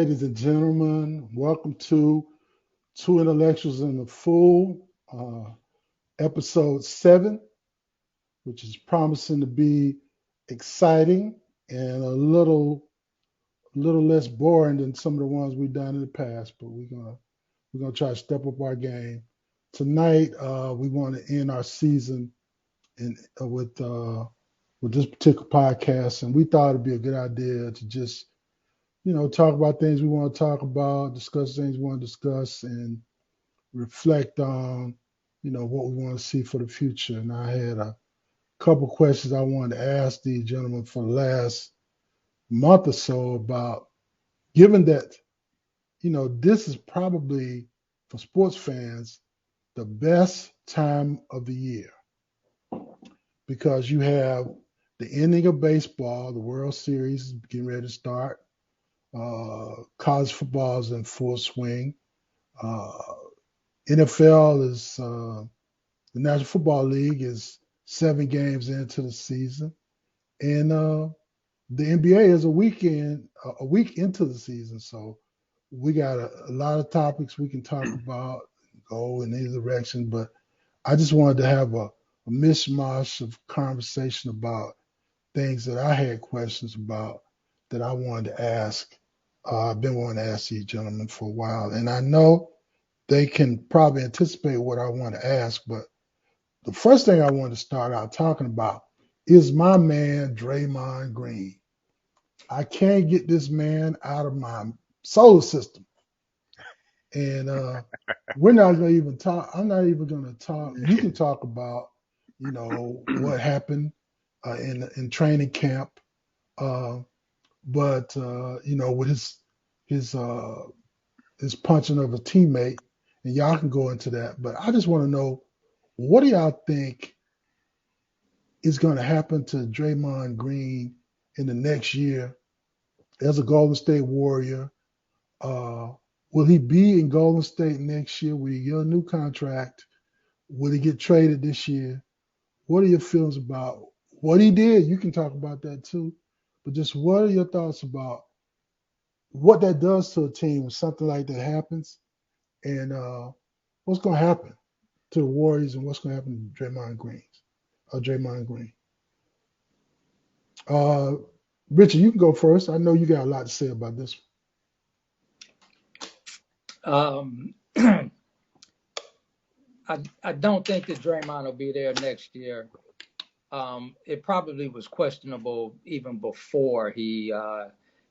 ladies and gentlemen. Welcome to Two Intellectuals in the Fool, episode 7, which is promising to be exciting and a little less boring than some of the ones we've done in the past. But we're gonna try to step up our game tonight. We want to end our season in with this particular podcast, and we thought it'd be a good idea to just talk about things we want to talk about, discuss things we want to discuss, and reflect on, what we want to see for the future. And I had a couple questions I wanted to ask these gentlemen for the last month or so about, given that, this is probably for sports fans the best time of the year because you have the ending of baseball, the World Series is getting ready to start. College football is in full swing. Uh, NFL is the National Football League is 7 games into the season, and the NBA is a week into the season. So we got a lot of topics we can talk about, go in either direction. But I just wanted to have a mishmash of conversation about things that I had questions about that I wanted to ask. I've been wanting to ask these gentlemen for a while, and I know they can probably anticipate what I want to ask. But the first thing I want to start out talking about is my man Draymond Green. I can't get this man out of my solar system, and we're not going to even talk. I'm not even going to talk. You can talk about, what happened in training camp, uh, but with his uh, his punching of a teammate, and y'all can go into that. But I just want to know, what do y'all think is going to happen to Draymond Green in the next year as a Golden State Warrior? Uh, will he be in Golden State next year? Will he get a new contract? Will he get traded this year? What are your feelings about what he did? You can talk about that too. But just what are your thoughts about what that does to a team when something like that happens? And what's going to happen to the Warriors and what's going to happen to Draymond Green? Uh, Richard, you can go first. I know you got a lot to say about this Um, I don't think that Draymond will be there next year. It probably was questionable even before he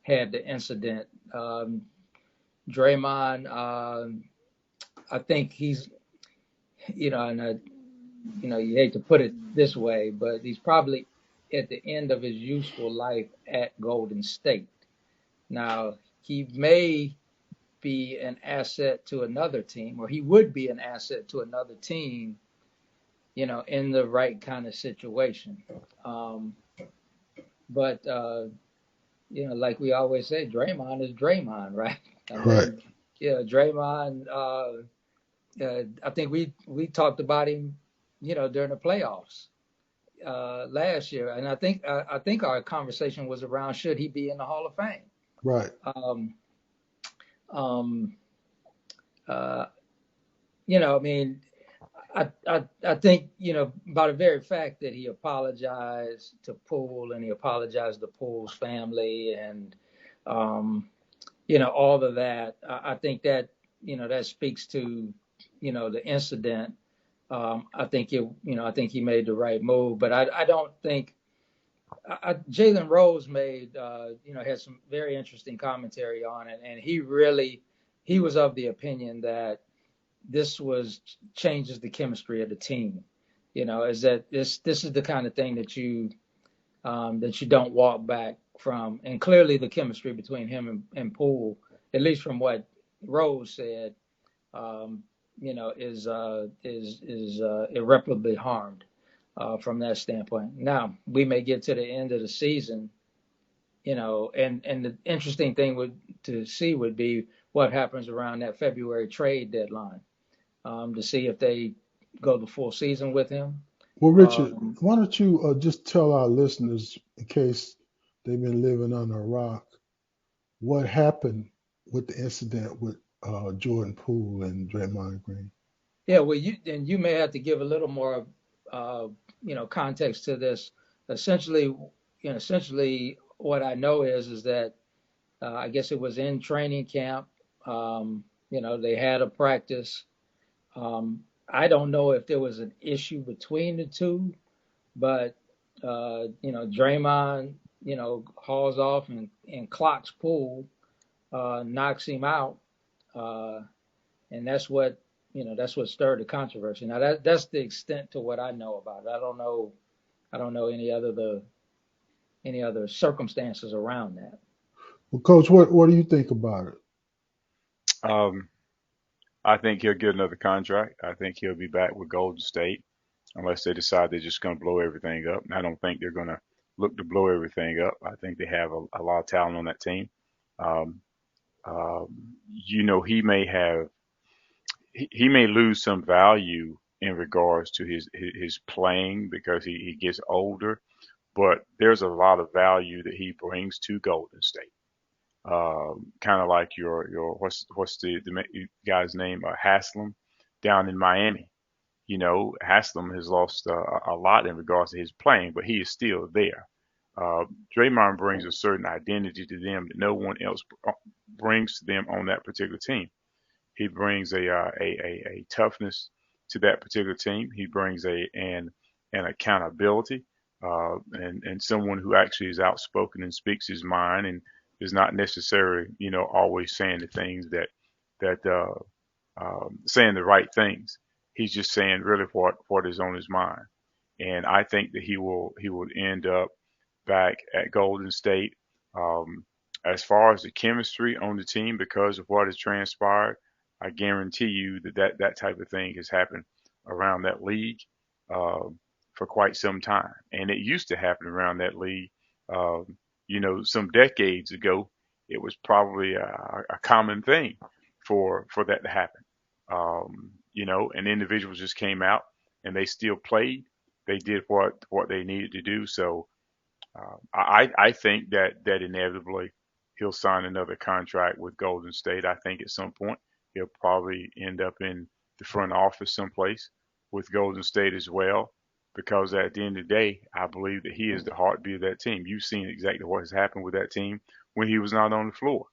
had the incident. Draymond, I think he's, and you hate to put it this way, but he's probably at the end of his useful life at Golden State. Now, he may be an asset to another team, or he would be an asset to another team, in the right kind of situation. Um, but like we always say, Draymond is Draymond, right? I one. Right. mean, yeah, Draymond. I think we talked about him, during the playoffs last year, and I think our conversation was around should he be in the Hall of Fame. Right. Um, um, uh, I mean, I think, by the very fact that he apologized to Poole and he apologized to Poole's family and, um, all of that, I think that, that speaks to, the incident. I think he made the right move, but I don't think Jalen Rose had some very interesting commentary on it. And he was of the opinion that this was changes the chemistry of the team. Is that this is the kind of thing that you don't walk back from. And clearly, the chemistry between him and Poole, at least from what Rose said, um, is irreparably harmed from that standpoint. Now we may get to the end of the season, and the interesting thing to see would be what happens around that February trade deadline to see if they go the full season with him. Well, Richard, Um, why don't you just tell our listeners, in case they've been living under a rock, what happened with the incident with Jordan Poole and Draymond Green. Yeah, well, you may have to give a little more, uh, context to this. Essentially, essentially, what I know is that I guess it was in training camp. They had a practice. I don't know if there was an issue between the two, but Draymond, hauls off and clocks Poole, knocks him out. Uh, and that's what stirred the controversy. Now that's the extent to what I know about it. I don't know any other circumstances around that. Well, Coach, what do you think about it? Um, I think he'll get another contract. I think he'll be back with Golden State unless they decide they're just going to blow everything up. And I don't think they're going to look to blow everything up. I think they have a lot of talent on that team. Um, um, he may have he may lose some value in regards to his playing because he gets older, but there's a lot of value that he brings to Golden State. Kind of like your what's the guy's name, Haslam down in Miami. Haslam has lost a lot in regards to his playing, but he is still there. Uh, Draymond brings a certain identity to them that no one else brings to them on that particular team. He brings a toughness to that particular team. He brings an accountability, and someone who actually is outspoken and speaks his mind and is not necessarily always saying the things that saying the right things. He's just saying really what is on his mind. And I think that he will end up back at Golden State. Um, as far as the chemistry on the team, because of what has transpired, I guarantee you that type of thing has happened around that league for quite some time, and it used to happen around that league. Some decades ago, it was probably a common thing for that to happen. And individuals just came out and they still played. They did what they needed to do. So I think that inevitably he'll sign another contract with Golden State. I think at some point he'll probably end up in the front office someplace with Golden State as well. Because at the end of the day, I believe that he is the heartbeat of that team. You've seen exactly what has happened with that team when he was not on the floor,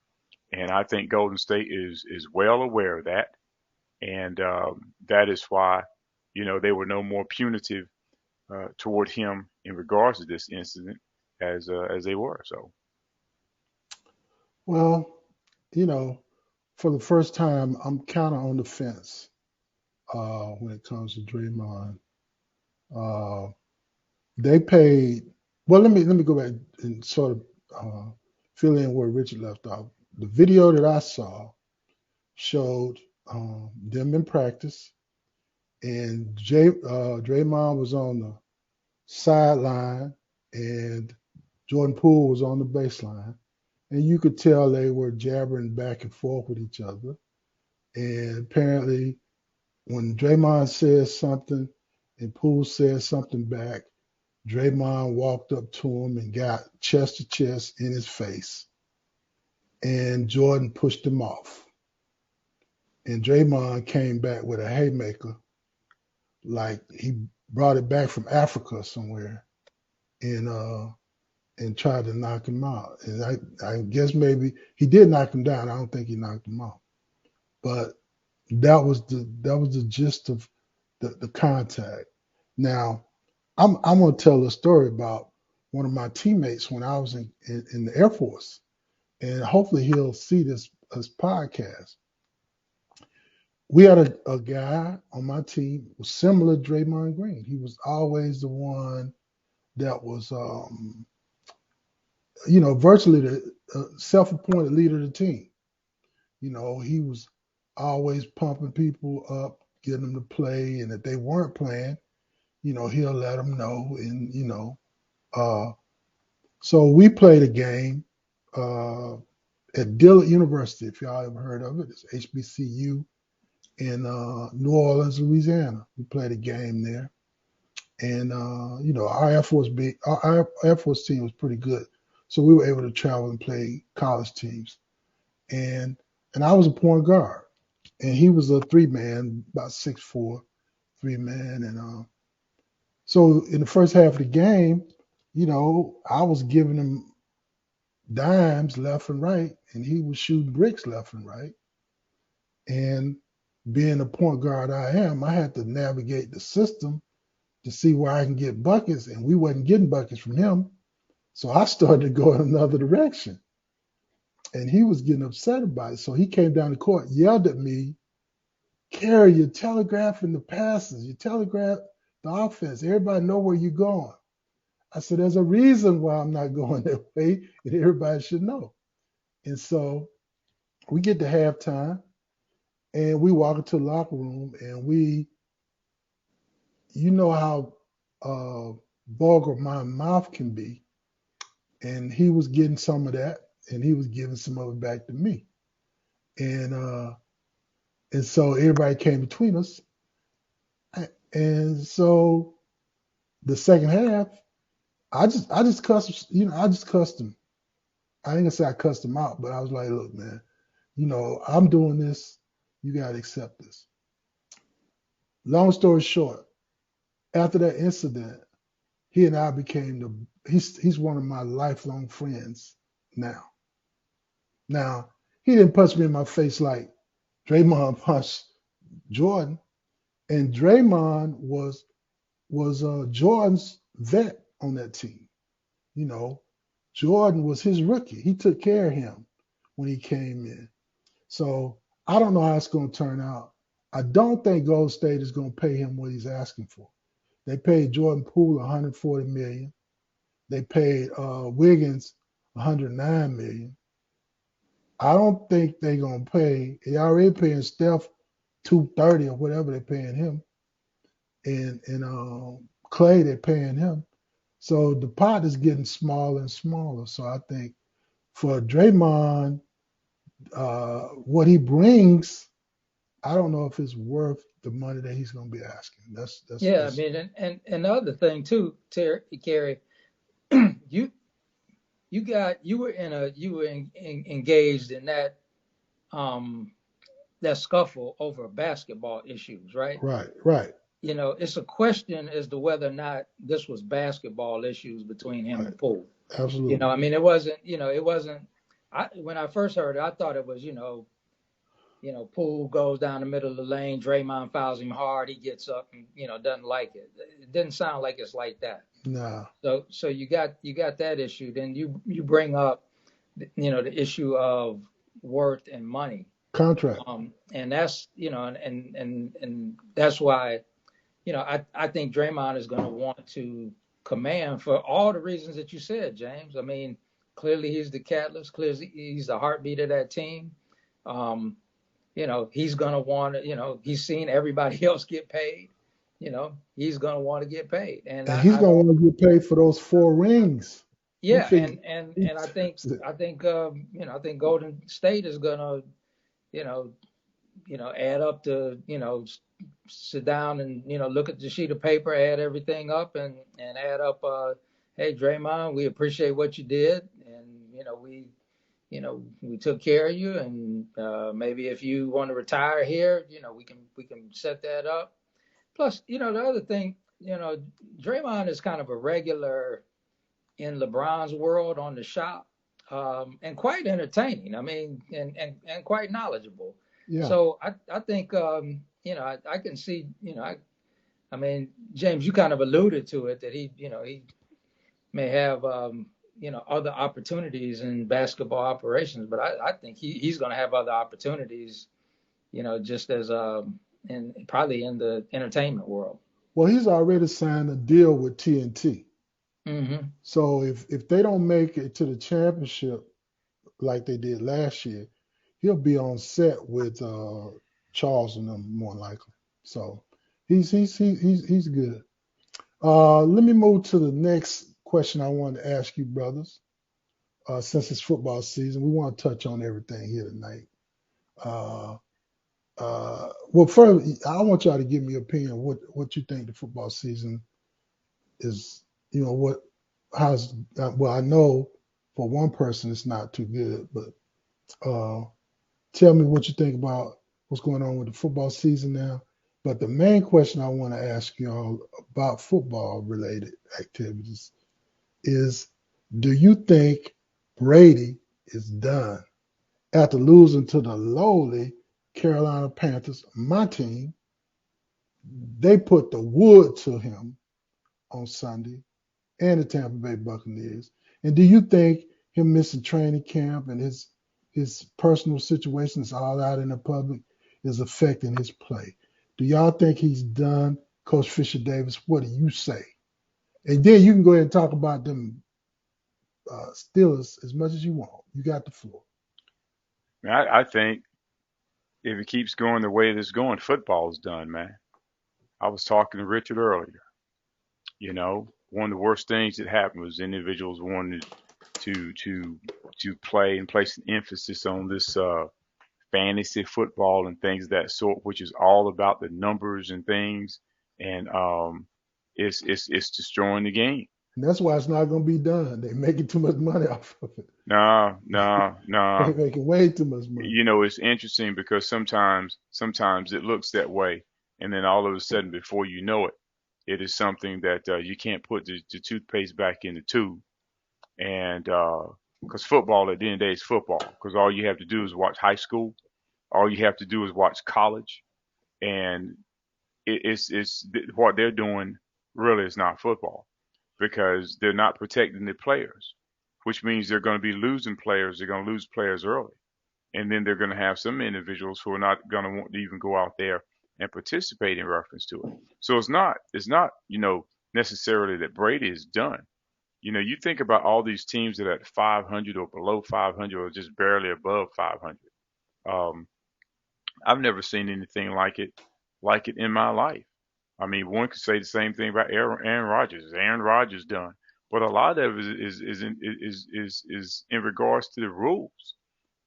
and I think Golden State is well aware of that, and that is why they were no more punitive toward him in regards to this incident as they were. So Well, you know, for the first time, I'm kind of on the fence when it comes to Draymond. Uh, they paid. Well, let me go back and sort of fill in where Richard left off. The video that I saw showed them in practice, and Draymond was on the sideline, and Jordan Poole was on the baseline, and you could tell they were jabbering back and forth with each other. And apparently, when Draymond says something and Poole says something back, Draymond walked up to him and got chest to chest in his face, and Jordan pushed him off. And Draymond came back with a haymaker, like he brought it back from Africa somewhere, and tried to knock him out. And I guess maybe he did knock him down. I don't think he knocked him out, but that was the gist of the contact. Now, I'm going to tell a story about one of my teammates when I was in the Air Force, and hopefully he'll see this podcast. We had a guy on my team who was similar to Draymond Green. He was always the one that was, virtually the self-appointed leader of the team. He was always pumping people up, getting them to play, and if they weren't playing, he'll let them know. And uh, so we played a game at Dillard University, if y'all ever heard of it. It's HBCU in New Orleans, Louisiana. We played a game there, and our Air Force team was pretty good, so we were able to travel and play college teams. And and I was a point guard, and he was a three man, about 6'4", three man, and so in the first half of the game, I was giving him dimes left and right, and he was shooting bricks left and right. And being the point guard I am, I had to navigate the system to see where I can get buckets, and we wasn't getting buckets from him. So I started to go in another direction, and he was getting upset about it. So he came down the court, yelled at me, "Kerry, you're telegraphing the passes. You telegraph the offense. Everybody know where you're going." I said, "There's a reason why I'm not going that way, and everybody should know." And so we get to halftime, and we walk into the locker room, and you know how vulgar my mouth can be, and he was getting some of that, and he was giving some of it back to me, and so everybody came between us, and so the second half, I just cussed, I just cussed him. I ain't gonna say I cussed him out, but I was like, "Look, man, I'm doing this. You gotta accept this." Long story short, after that incident, he and I became he's one of my lifelong friends now. Now, he didn't punch me in my face like Draymond punched Jordan, and Draymond was Jordan's vet on that team. You know, Jordan was his rookie. He took care of him when he came in. So I don't know how it's going to turn out. I don't think Golden State is going to pay him what he's asking for. They paid Jordan Poole 140 million. They paid Wiggins 109 million. I don't think they're going to pay. They already paying Steph 230 or whatever they're paying him, and Clay they're paying him. So the pot is getting smaller and smaller. So I think for Draymond, what he brings, I don't know if it's worth the money that he's going to be asking. Yeah, I That's mean, and the other thing too, Terry, Kerry, you you were engaged in um that scuffle over basketball issues, right? right, right, It's a question as to whether or not this was basketball issues between him right. and Poole. Absolutely. I mean, it wasn't. When I first heard it, I thought it was, Poole goes down the middle of the lane, Draymond fouls him hard, he gets up and doesn't like it. It didn't sound like it's like that. Nah, So you got that issue. Then you bring up, the issue of worth and money. contract. And that's and that's why I think Draymond is going to want to command for all the reasons that you said, James. I mean, clearly he's the catalyst. Clearly he's the heartbeat of that team. Um, he's going to want to. He's seen everybody else get paid. He's going to want to get paid, and And I, he's I gonna don't. want to get paid for those 4 rings. He Yeah, figured. and I think Golden State is going to you know add up to sit down and look at the sheet of paper, add everything up, and add up. Hey, Draymond, we appreciate what you did, and we took care of you, and maybe if you want to retire here, we can set that up. Plus, the other thing, Draymond is kind of a regular in LeBron's world on the shop, and quite entertaining. I mean, and quite knowledgeable. Yeah, So I think I can see I mean, James, you kind of alluded to it that he may have other opportunities in basketball operations, but I think he's going to have other opportunities, just as in probably in the entertainment world. well, he's already signed a deal with TNT. Hmm. So if they don't make it to the championship like they did last year, he'll be on set with Charles and them more likely. So he's good. Let me move to the next question I want to ask you, brothers. Since it's football season, we want to touch on everything here tonight. Uh, well, first, I want y'all to give me your opinion. What you think the football season is? What how's well, I know for one person it's not too good, but uh, Tell me what you think about what's going on with the football season now. But the main question I want to ask you all about football related activities is, do you think Brady is done after losing to the lowly Carolina Panthers, my team? They put the wood to him on Sunday, and the Tampa Bay Buccaneers. And do you think him missing training camp and his personal situations all out in the public is affecting his play? Do y'all think he's done? Coach Fisher Davis, what do you say? And then you can go ahead and talk about them Steelers as much as you want. You got the floor. I think if it keeps going the way it is going, football's done, man. I was talking to Richard earlier. One of the worst things that happened was individuals wanted to play and place an emphasis on this fantasy football and things of that sort, which is all about the numbers and things, and it's destroying the game. And that's why it's not going to be done. They're making too much money off of it. No, no, They're no. making way too much money. It's interesting because sometimes it looks that way, and then all of a sudden, before you know it, it is something that you can't put the toothpaste back in the tube. And because football at the end of the day is football, because all you have to do is watch high school, all you have to do is watch college, and it's what they're doing really is not football because they're not protecting the players, which means they're going to be losing players. They're going to lose players early, and then they're going to have some individuals who are not going to want to even go out there and participate in reference to it. So it's not necessarily that Brady is done. You think about all these teams that are at 500 or below 500 or just barely above 500. Um, I've never seen anything like it in my life. I mean, one could say the same thing about Aaron Rodgers. Is Aaron Rodgers done? But a lot of it is in regards to the rules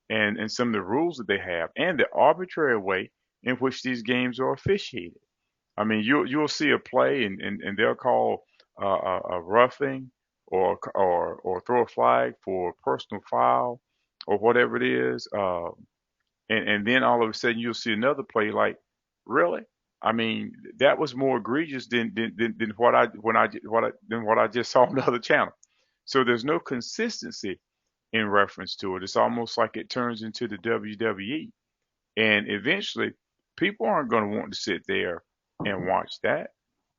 and some of the rules that they have and the arbitrary way in which these games are officiated. I mean, you'll see a play and they'll call a roughing or throw a flag for personal foul or whatever it is, and then all of a sudden you'll see another play like, really? I mean, that was more egregious than what I just saw on the other channel. So there's no consistency in reference to it. It's almost like it turns into the WWE, and eventually people aren't going to want to sit there and watch that.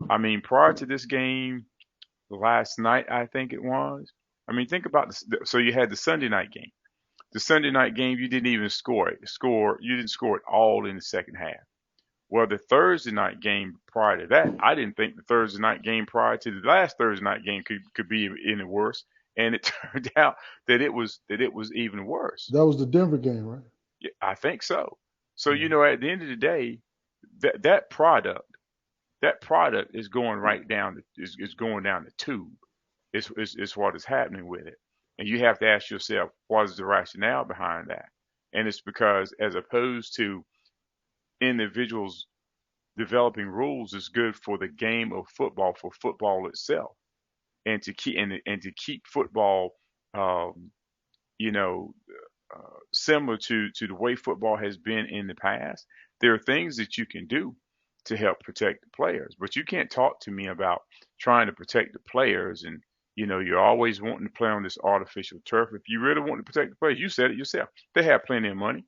I mean, prior to this game last night, I think it was. I mean, think about this. So you had the Sunday night game. The Sunday night game, you didn't even score it. You didn't score it all in the second half. Well, the Thursday night game prior to that, I didn't think the Thursday night game prior to the last Thursday night game could be any worse, and it turned out that it was even worse. That was the Denver game, right? Yeah, I think so. So Yeah. at the end of the day, that product is going right down is going down the tube. Is what is happening with it, and you have to ask yourself what is the rationale behind that, and it's because as opposed to individuals developing rules is good for the game of football for football itself, and to keep football, um, you know, similar to the way football has been in the past. There are things that you can do to help protect the players, but you can't talk to me about trying to protect the players and you're always wanting to play on this artificial turf. If you really want to protect the players, you said it yourself. They have plenty of money.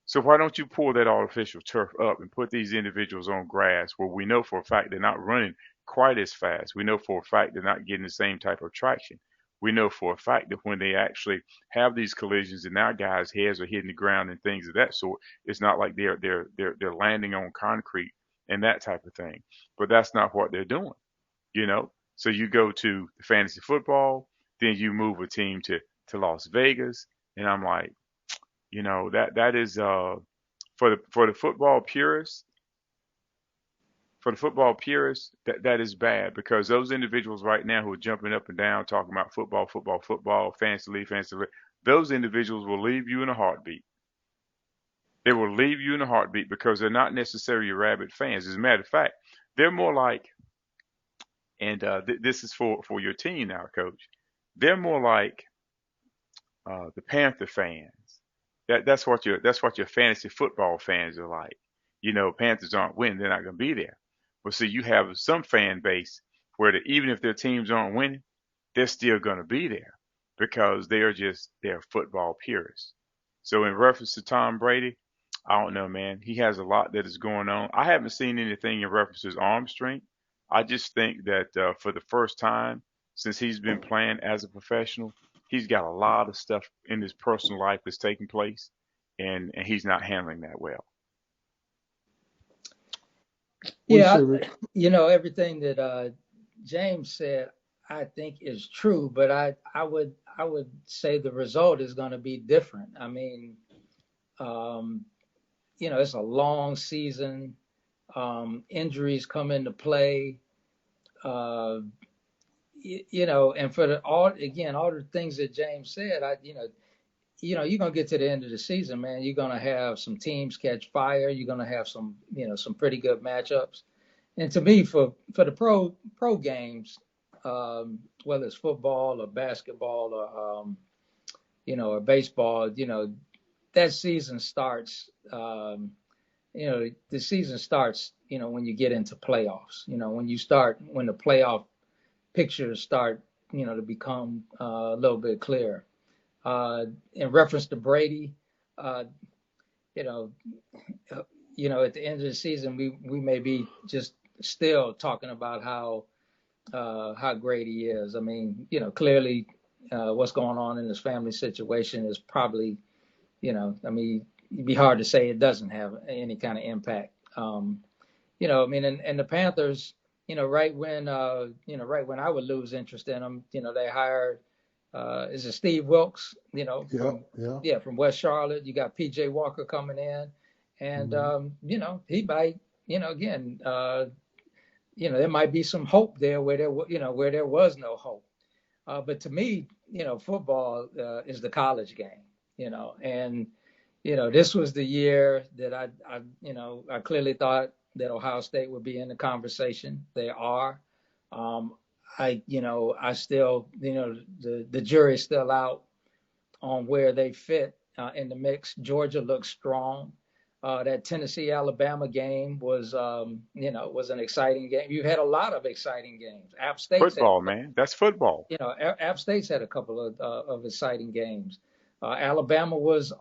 So why don't you pull that artificial turf up and put these individuals on grass where we know for a fact they're not running quite as fast. We know for a fact they're not getting the same type of traction. We know for a fact that when they actually have these collisions and now guys' heads are hitting the ground and things of that sort, it's not like they're landing on concrete and that type of thing. But that's not what they're doing, you know. So you go to the fantasy football, then you move a team to Las Vegas, and I'm like, that is for the football purists, that is bad because those individuals right now who are jumping up and down talking about football, football, football, fantasy league, those individuals will leave you in a heartbeat. They will leave you in a heartbeat because they're not necessarily rabid fans. As a matter of fact, they're more like, and this is for your team now, coach. They're more like the Panther fans That's what your fantasy football fans are like. Panthers aren't winning, they're not going to be there. But see, you have some fan base where even if their teams aren't winning, they're still going to be there because they're football purists. So in reference to Tom Brady, I don't know, man. He has a lot that is going on. I haven't seen anything in reference to his arm strength. I just think that for the first time since he's been playing as a professional, he's got a lot of stuff in his personal life that's taking place, and he's not handling that well. What do you Yeah, say, Rick? everything that James said, I think is true, but I would say the result is going to be different. I mean, um, it's a long season. Injuries come into play. Uh, and for all the things that James said, you're gonna get to the end of the season, man. You're gonna have some teams catch fire. You're gonna have some pretty good matchups. And to me, for the pro games, whether it's football or basketball or baseball, that season starts. The season starts. When you get into playoffs. When the playoff pictures start. To become a little bit clearer. In reference to Brady, uh, you know, at the end of the season, we may be just still talking about how great he is. I mean, clearly, what's going on in his family situation is probably, I mean, it'd be hard to say it doesn't have any kind of impact. I mean, and the Panthers, right when I would lose interest in them, they hired, is it Steve Wilkes, Yeah, yeah. from West Charlotte. You got PJ Walker coming in, and Hmm. he might, again, there might be some hope there where there was no hope. But to me, football is the college game, and this was the year that I clearly thought that Ohio State would be in the conversation. They are. Um, I still, the jury's still out on where they fit in the mix. Georgia looks strong. That Tennessee Alabama game was an exciting game. You had a lot of exciting games. App State's had Football, man. That's football. App State's had a couple of exciting games. Alabama was,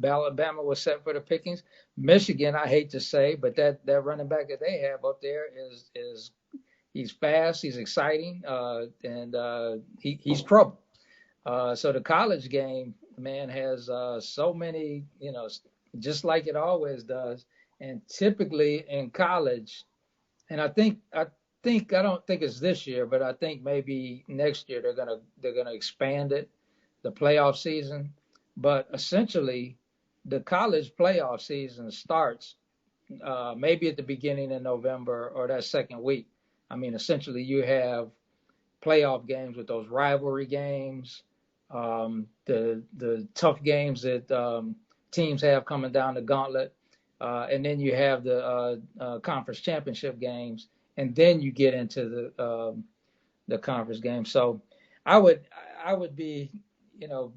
Alabama was set for the pickings. Michigan, I hate to say, but that running back that they have up there is he's fast, he's exciting, and he's trouble. So the college game, man, has so many, just like it always does. And typically in college, and I don't think it's this year, but I think maybe next year they're gonna expand it, the playoff season. But essentially, the college playoff season starts maybe at the beginning of November or that second week. I mean, essentially, you have playoff games with those rivalry games, the tough games that teams have coming down the gauntlet, and then you have the conference championship games, and then you get into the conference game. So I would I would be, you know,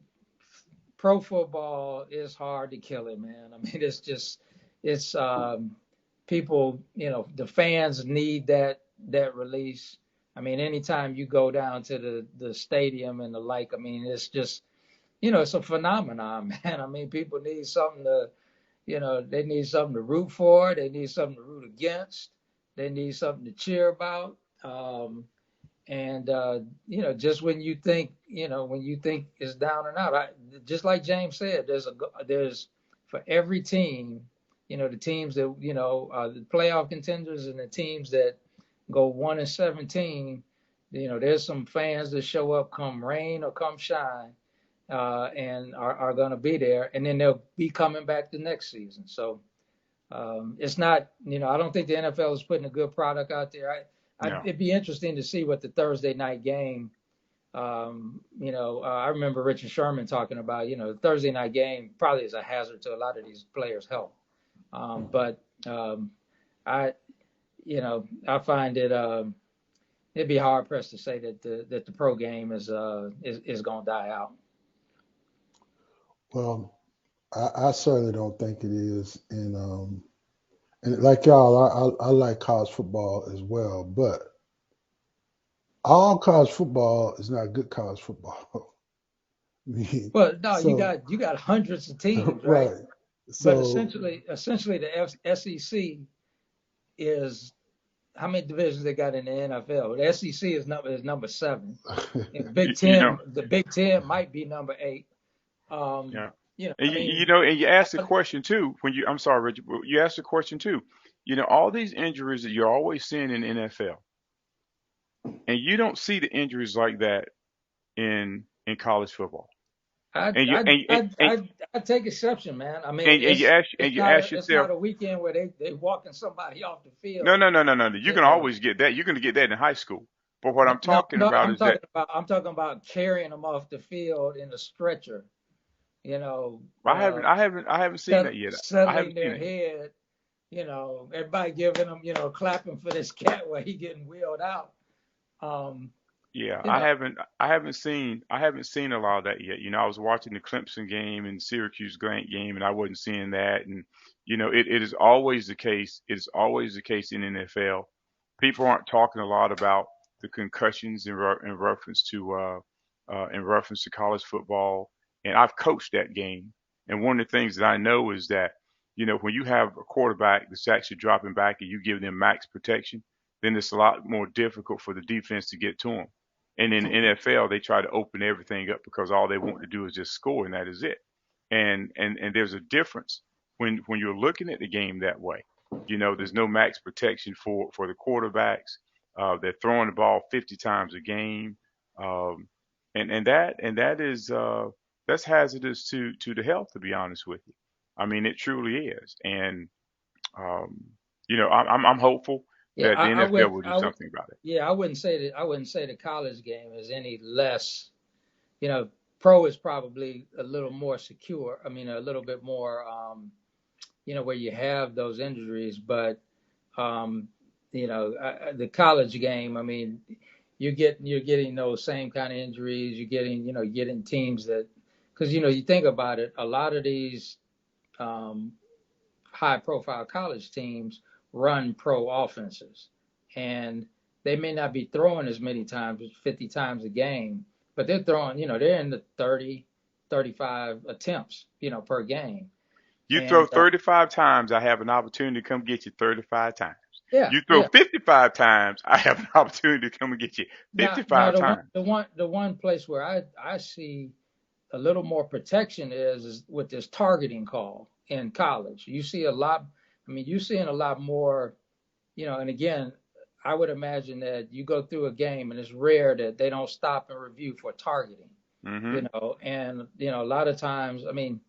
pro football is hard to kill it, man. I mean, it's people, the fans need that release. I mean, anytime you go down to the stadium and the like, I mean, it's just, it's a phenomenon, man. I mean, people need something to, they need something to root for. They need something to root against. They need something to cheer about. And just when you think it's down and out, just like James said, there's for every team, the teams that the playoff contenders and the teams that go 1-17. There's some fans that show up come rain or come shine, and are going to be there, and then they'll be coming back the next season. So it's not, I don't think the NFL is putting a good product out there. No. It'd be interesting to see what the Thursday night game. I remember Richard Sherman talking about, the Thursday night game probably is a hazard to a lot of these players' health. But I, I find it'd be hard pressed to say that the pro game is going to die out. Well, I certainly don't think it is. And like y'all, I like college football as well, but all college football is not good college football. I mean, Well, no, so you got hundreds of teams, right? right. But So essentially, the SEC is how many divisions they got in the NFL? The SEC is number seven. And You, you know, The Big Ten might be number eight. Um, yeah. I And mean, and you asked the question too when I'm sorry, Richard, but you asked the question too. All these injuries that you're always seeing in the NFL, and you don't see the injuries like that in college football. I And you I and I I take exception, man. I mean, and you ask and you ask it's yourself, not a weekend where they walking somebody off the no, field. no, no, no, no, no. You You can know, always get that. You're going to get that in high school. But what I'm no, talking about is that I'm talking about carrying them off the field in a stretcher. You know, I haven't seen that yet. I settling haven't seen their it yet. head. Everybody giving them clapping for this cat while he getting wheeled out. Um, Yeah, you know, I haven't seen a lot of that yet. I was watching the Clemson game and Syracuse Grant game, and I wasn't seeing that. And it is always the case. It is always the case in NFL. People aren't talking a lot about the concussions in reference to college football. And I've coached that game. And one of the things that I know is that when you have a quarterback that's actually dropping back and you give them max protection, then it's a lot more difficult for the defense to get to them. And in NFL, they try to open everything up because all they want to do is just score, and that is it. And there's a difference when you're looking at the game that way. There's no max protection for the quarterbacks. They're throwing the ball 50 times a game, um, and that is that's hazardous to the health. To be honest with you, I mean it truly is. And um, I'm hopeful yeah, that the NFL will do something about it. yeah, I wouldn't say the college game is any less. Pro is probably a little more secure. I mean, a little bit more. Where you have those injuries, but um, the college game. I mean, you're getting those same kind of injuries. You're getting teams that because you think about it, a lot of these um, high profile college teams run pro offenses. And they may not be throwing as many times, 50 times a game, but they're throwing, they're in the 30, 35 attempts, per game. You throw And 35 times, I have an opportunity to come get you 35 times. yeah, You throw yeah. 55 times, I have an opportunity to come and get you Now 55 times. the one place where I see a little more protection is with this targeting call in college. You see a lot. I mean, you're seeing a lot more. And again, I would imagine that you go through a game and it's rare that they don't stop and review for targeting. Hmm. And a lot of times, I mean,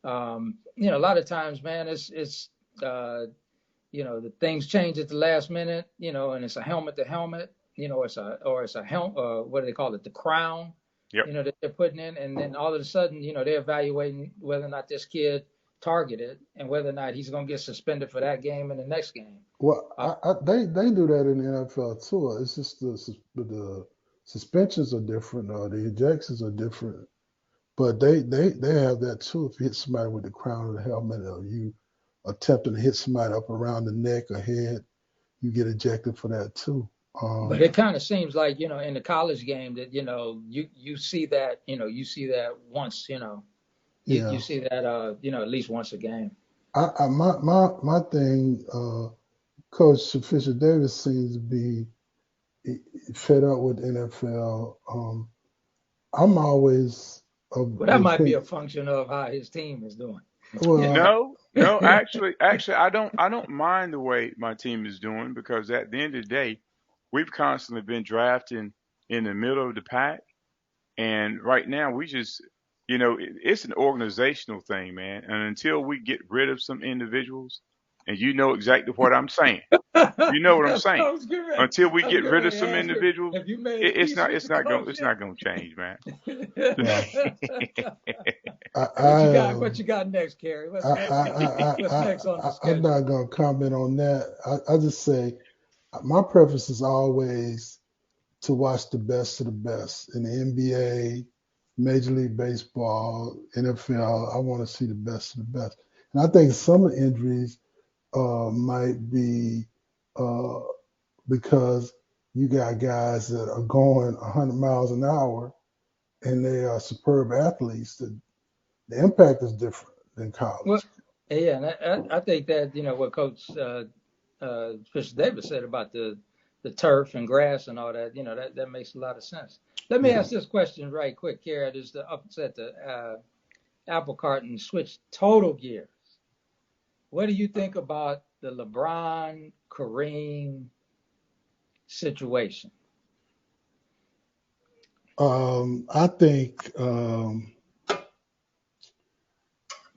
a lot of times, man, it's the things change at the last minute, and it's a helmet to helmet, it's a helmet, what do they call it, the crown, Yep. that they're putting in, and then all of a sudden, they're evaluating whether or not this kid targeted and whether or not he's going to get suspended for that game and the next game. well, Uh, they do that in the NFL too. It's just the suspensions are different, or the ejections are different. But they have that too. If you hit somebody with the crown of the helmet, or you attempting to hit somebody up around the neck or head, you get ejected for that too. But it kind of seems like, in the college game that, you see that, once, you Yeah. see that, at least once a game. My thing, Coach Fisher Davis seems to be fed up with NFL. I'm always of Well, the that might be a opinion. function of how his team is doing. Well, No, no, actually, I don't mind the way my team is doing because at the end of the day, we've constantly been drafting in the middle of the pack. And right now, we just, it's an organizational thing, man. And until we get rid of some individuals, and you know exactly what I'm saying, you know what I'm That's what saying. Until we I was get getting rid of ready to some ask you. individuals, Have you made it, it's peace not, with it's the not going, coach it's yet? not going to change, man. well, I, What you got next, Kerry? What's next on the I'm schedule? not gonna comment on that. I just say my preference is always to watch the best of the best in the NBA, Major League Baseball, NFL. I want to see the best of the best. And I think some of the injuries might be uh, because you got guys that are going 100 miles an hour and they are superb athletes. The impact is different than Well, college. yeah, and I think that what Coach Fisher Davis said about the turf and grass and all that, that makes a lot of sense. Let me Yeah. ask this question right quick, Kara, just to upset the apple cart and switch total gears. What do you think about the LeBron Kareem situation? I think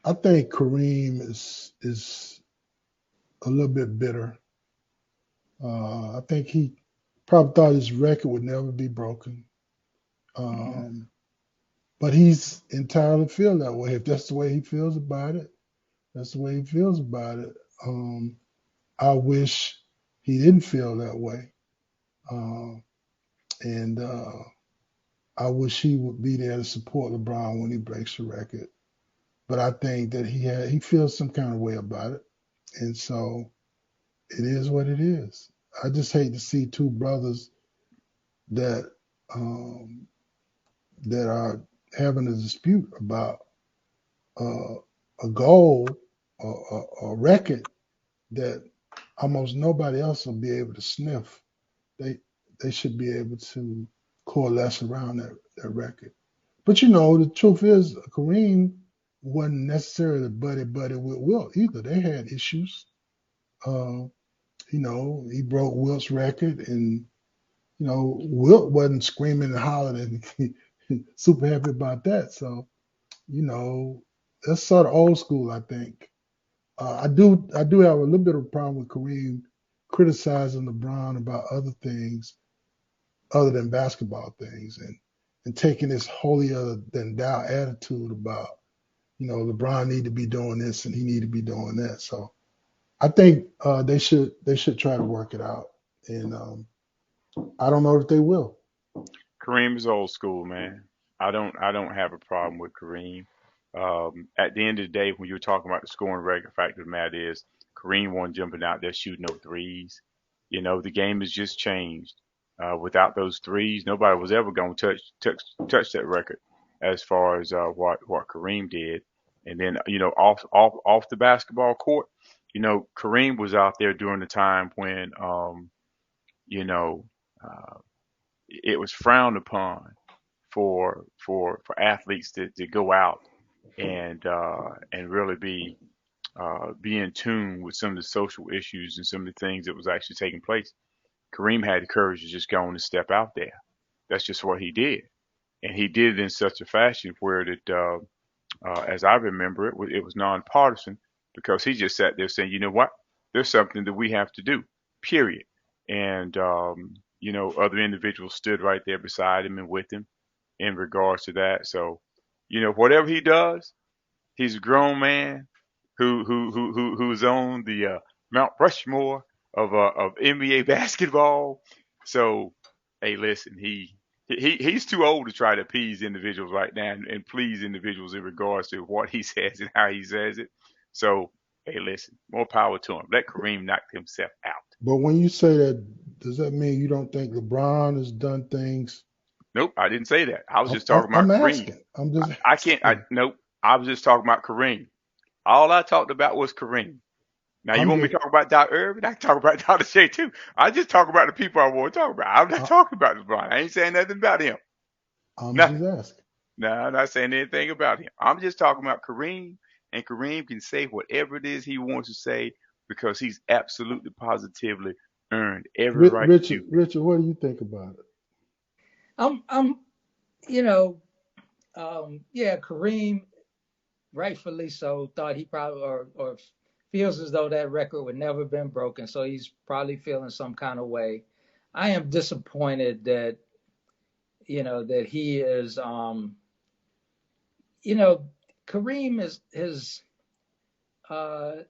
I think Kareem is a little bit bitter. I think he probably thought his record would never be broken. Mhm. Um, but he's entirely feel that way. If that's the way he feels about it, that's the way he feels about it. Um, I wish he didn't feel that way. Uh, and I wish he would be there to support LeBron when he breaks the record. But I think that he feels some kind of way about it. And so it is what it is. I just hate to see two brothers that um, that are having a dispute about uh, a goal or a record that almost nobody else will be able to sniff. They they should be able to coalesce around that record. But the truth is, Kareem wasn't necessarily buddy with Wilt either. They had issues. Uh, he broke Wilt's record, and Wilt wasn't screaming and hollering and super happy about that. So you know, that's sort of old school, I think. I do have a little bit of a problem with Kareem criticizing LeBron about other things other than basketball things, and taking this holier than thou attitude about LeBron need to be doing this and he need to be doing that. So I think they should try to work it out, and I don't know if they will. Kareem is old school, man. I don't have a problem with Kareem. At the end of the day, when you're talking about the scoring record, fact of the matter is Kareem wasn't jumping out there shooting no threes. The game has just changed. Without those threes, nobody was ever going to touch that record as far as what Kareem did. And then off the basketball court, Kareem was out there during the time when you know uh, it was frowned upon for athletes to go out and really be in tune with some of the social issues and some of the things that was actually taking place. Kareem had the courage to just go on and step out there. That's just what he did, and he did it in such a fashion where that, as I remember it, it was nonpartisan because he just sat there saying, you know what, there's something that we have to do, period. And other individuals stood right there beside him and with him in regards to that. So, whatever he does, he's a grown man who's on the Mount Rushmore of NBA basketball. So, hey, listen, he's too old to try to appease individuals right now and please individuals in regards to what he says and how he says it. So, hey, listen, more power to him. Let Kareem knock himself out. But when you say that, does that mean you don't think LeBron has done things? Nope, I didn't say that. I was I'm, just I'm, talking I'm about Kareem. asking. I'm just I can't. asking. Nope. I was just talking about Kareem. All I talked about was Kareem. Now you I'm want me just to talk about Doc Irvin? I can talk about Dr. J too. I just talk about the people I want to talk about. I'm not I, talking about LeBron. I ain't saying nothing about him. I'm just Nothing. asking. No, I'm not saying anything about him. I'm just talking about Kareem, and Kareem can say whatever it is he wants to say because he's absolutely positively earned every right to Richard, do that. Richard, what do you think about it? I'm you know, yeah, Kareem, rightfully so, thought he probably or feels as though that record would never been broken. So he's probably feeling some kind of way. I am disappointed that that he is you know Kareem is his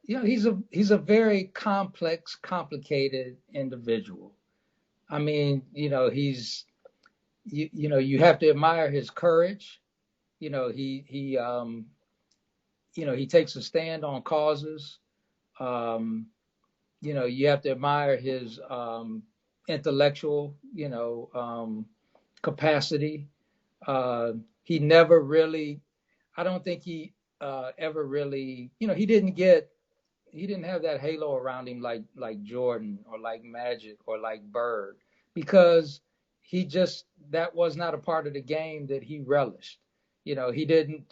he's a very complex, complicated individual. I mean, you have to admire his courage. he takes a stand on causes. Um, you have to admire his intellectual, capacity. He never really, I don't think he ever really, he didn't have that halo around him like Jordan or like Magic or like Bird, because that was not a part of the game that he relished. He didn't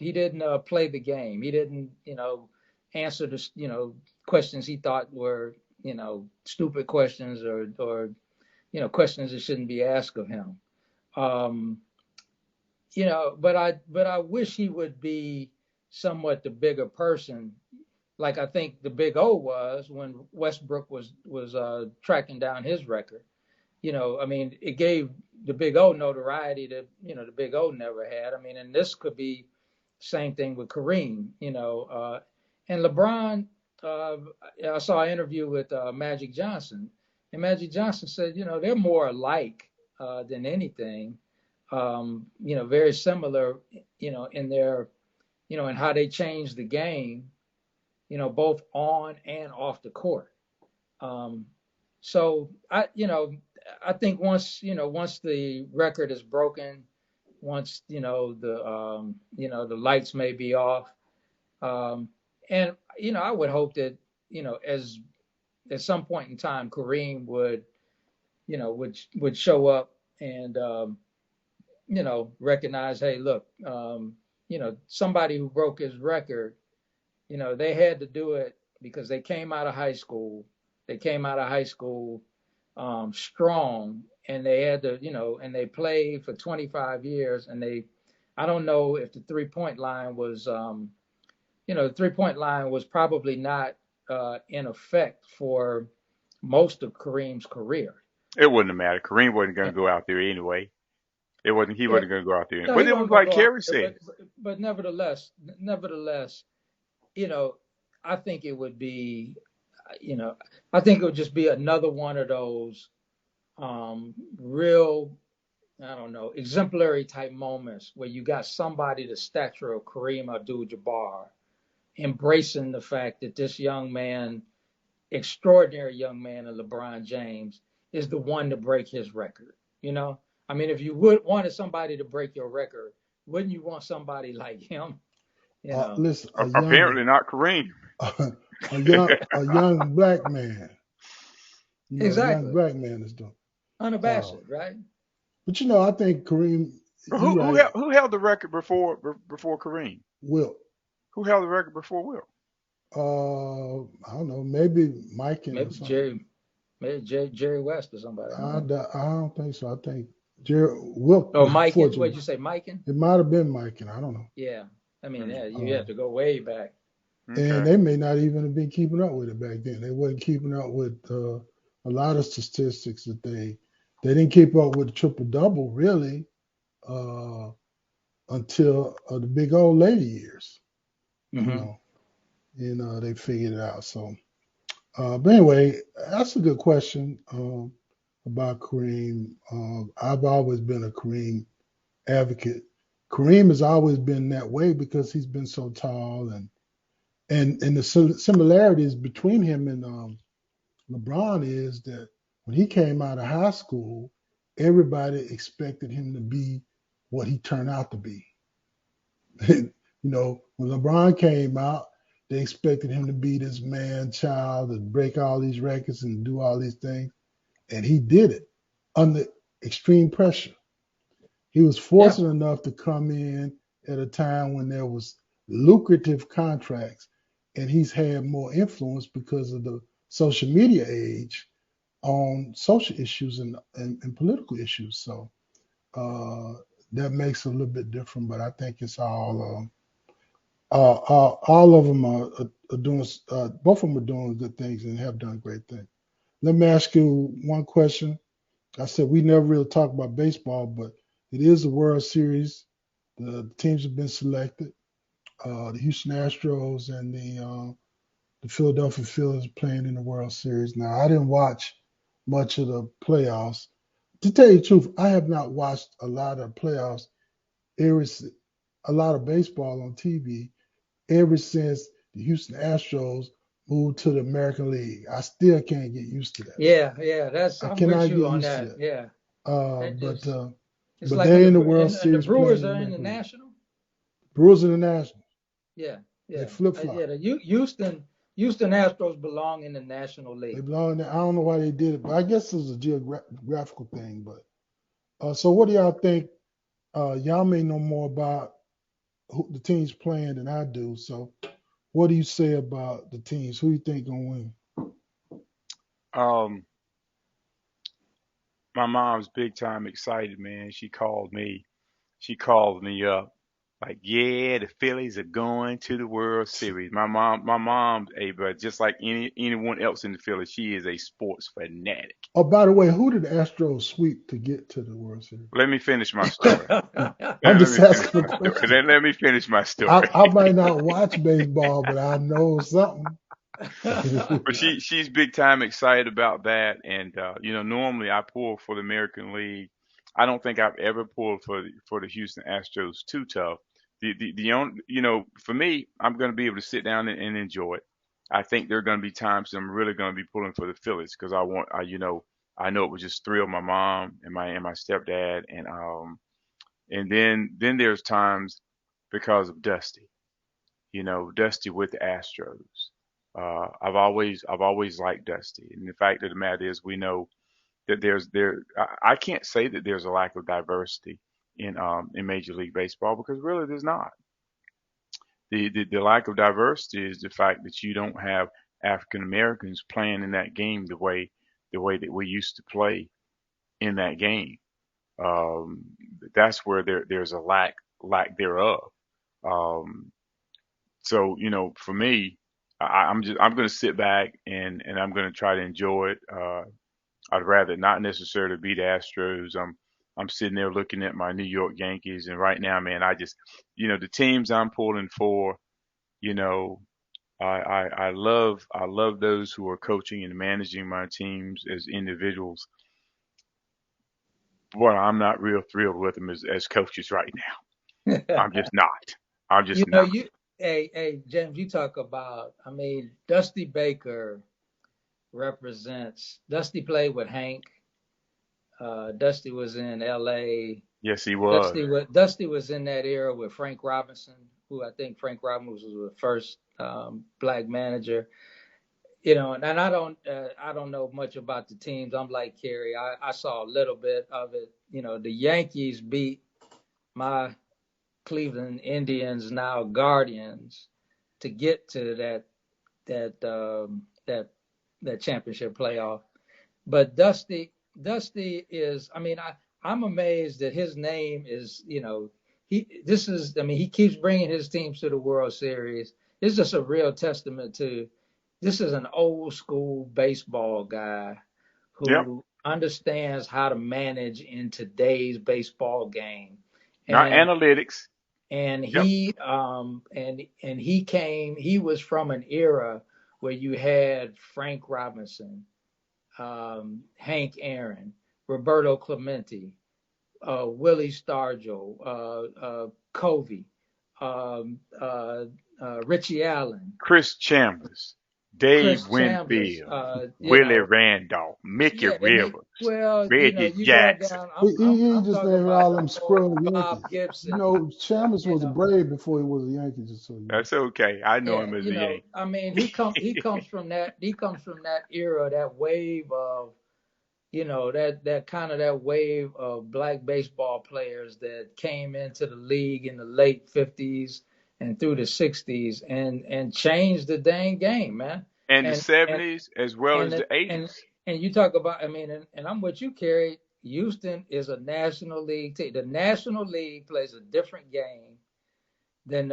play the game. He didn't answer the questions he thought were stupid questions, or questions that shouldn't be asked of him. Um, but I wish he would be somewhat the bigger person, like I think the Big O was when Westbrook was tracking down his record. I mean, it gave the Big O notoriety that the Big O never had. I mean, and this could be same thing with Kareem. And LeBron. Uh, I saw an interview with Magic Johnson, and Magic Johnson said, they're more alike than anything. Very similar, in their, in how they changed the game, both on and off the court. Um, so I think once the record is broken, once the lights may be off, and I would hope that as at some point in time Kareem would show up and recognize, hey, look, somebody who broke his record, they had to do it because they came out of high school. They came out of high school strong, and they had to, and they played for 25 years. And I don't know if the 3-point line was, the 3-point line was probably not in effect for most of Kareem's career. It wouldn't have mattered. Kareem wasn't going to go out there anyway. It wasn't. He Yeah, wasn't going to go out there. no, But he it was wasn't gonna like go out Kerry there, said. but nevertheless, you know, I think it would be, I think it would just be another one of those real, I don't know, exemplary type moments where you got somebody the stature of Kareem Abdul-Jabbar embracing the fact that this young man, extraordinary young man, of LeBron James, is the one to break his record. I mean, if you would wanted somebody to break your record, wouldn't you want somebody like him? You know, Listen, Apparently not Kareem. a young black man. A young exactly, black man is doing. unabashed, Uh, right? but I think Kareem, But you're who who right. held, who held the record before Kareem? Will, Who held the record before Will? I don't know, maybe Mike or Maybe something. Jerry West or somebody. I don't know. I don't think so. I think Jerry Wilt Oh, was Mike, what fortunate. did you say, Mikan? It might have been Mike, and I don't know. Yeah, I mean, yeah, you Uh, have to go way back. and Okay. they may not even have been keeping up with it back then. They wasn't keeping up with a lot of statistics that they didn't keep up with the triple double really uh, until the big old later years. You Hmm. know, they figured it out. So, but anyway, that's a good question about Kareem. I've always been a Kareem advocate. Kareem has always been that way because he's been so tall, and the similarities between him and LeBron is that when he came out of high school, everybody expected him to be what he turned out to be. When LeBron came out, they expected him to be this man child and break all these records and do all these things. And he did it under extreme pressure. He was Yeah, fortunate enough to come in at a time when there was lucrative contracts, and he's had more influence because of the social media age on social issues and political issues. So uh, that makes it a little bit different, but I think it's all of them are doing, both of them are doing good things and have done great things. Let me ask you one question. I said we never really talk about baseball, but it is the World Series. The teams have been selected. The Houston Astros and the Philadelphia Phillies playing in the World Series. Now, I didn't watch much of the playoffs. To tell you the truth, I have not watched a lot of playoffs ever a lot of baseball on TV ever since the Houston Astros moved to the American League. I still can't get used to that. Yeah, I I'm with cannot you get on used to that. that. Yeah, Uh, that but just uh, it's but like when they the in the World and the Series playing Brewers in the are in the American League. National. Brewers and the Nationals, Yeah, they yeah, flip yeah. flop. The Houston Astros belong in the National They League. belong there. I don't know why they did it, but I guess it was a geographical thing. But so what do y'all think? Y'all may know more about who the teams playing than I do. So what do you say about the teams? Who you think gonna win? Um, my mom's big time excited, man. She called me up like, yeah, the Phillies are going to the World Series. My mom's a but just like anyone else in the Phillies, she is a sports fanatic. Oh, by the way, who did the Astros sweep to get to the World Series? Let me finish my story. I'm Let just me finish asking a my story. question. Let me finish my I, story. I might not watch baseball, but I know something. But she's big time excited about that, and normally I pull for the American League. I don't think I've ever pulled for the Houston Astros too tough. The only for me, I'm going to be able to sit down and enjoy it. I think there are going to be times I'm really going to be pulling for the Phillies because I know it was just thrill my mom and my stepdad, and then there's times because of Dusty. Dusty with the Astros. I've always liked Dusty, and the fact of the matter is, we know that I can't say that there's a lack of diversity in Major League Baseball because really there's not. The lack of diversity is the fact that you don't have African Americans playing in that game the way that we used to play in that game. Um, that's where there's a lack thereof. Um, So, for me, I'm going to sit back and I'm going to try to enjoy it. I'd rather not necessarily be the Astros. I'm sitting there looking at my New York Yankees, and right now, man, the teams I'm pulling for, you know, I love those who are coaching and managing my teams as individuals. Boy, I'm not real thrilled with them as coaches right now. I'm just not. I'm You just know, not. you hey James, you talk about. I mean, Dusty Baker represents. Dusty played with Hank. Dusty was in L.A. Yes, he was. Dusty was in that era with Frank Robinson, who I think Frank Robinson was the first black manager. And I don't know much about the teams. I'm like Kerry. I saw a little bit of it. The Yankees beat my Cleveland Indians, now Guardians, to get to that that championship playoff. But Dusty is. I mean, I'm amazed that his name is. He keeps bringing his teams to the World Series. It's just a real testament to. This is an old school baseball guy Yep. who understands how to manage in today's baseball game. Not And analytics. and Yep. he was from an era where you had Frank Robinson, Hank Aaron, Roberto Clemente, Willie Stargell, Covey, um, uh, Richie Allen, Chris Chambers, Dave Chris Chambers, Winfield, Willie Randolph, Mickey yeah, and Rivers, you Reggie you going Jackson. down. He I'm just talking named about all them scrub Bob Yankees. Gibson. Chambers You was a know, Brave before he was a Yankee, just so you know. That's okay. I know yeah, him as a Yankee. I mean, he comes from that era, that wave of that kind of that wave of black baseball players that came into the league in the late 50s and through the 60s and changed the dang game, man. And the And and 70s as well and as the and 80s. and you talk about, I mean, and I'm with you, Kerry. Houston is a National League team. The National League plays a different game than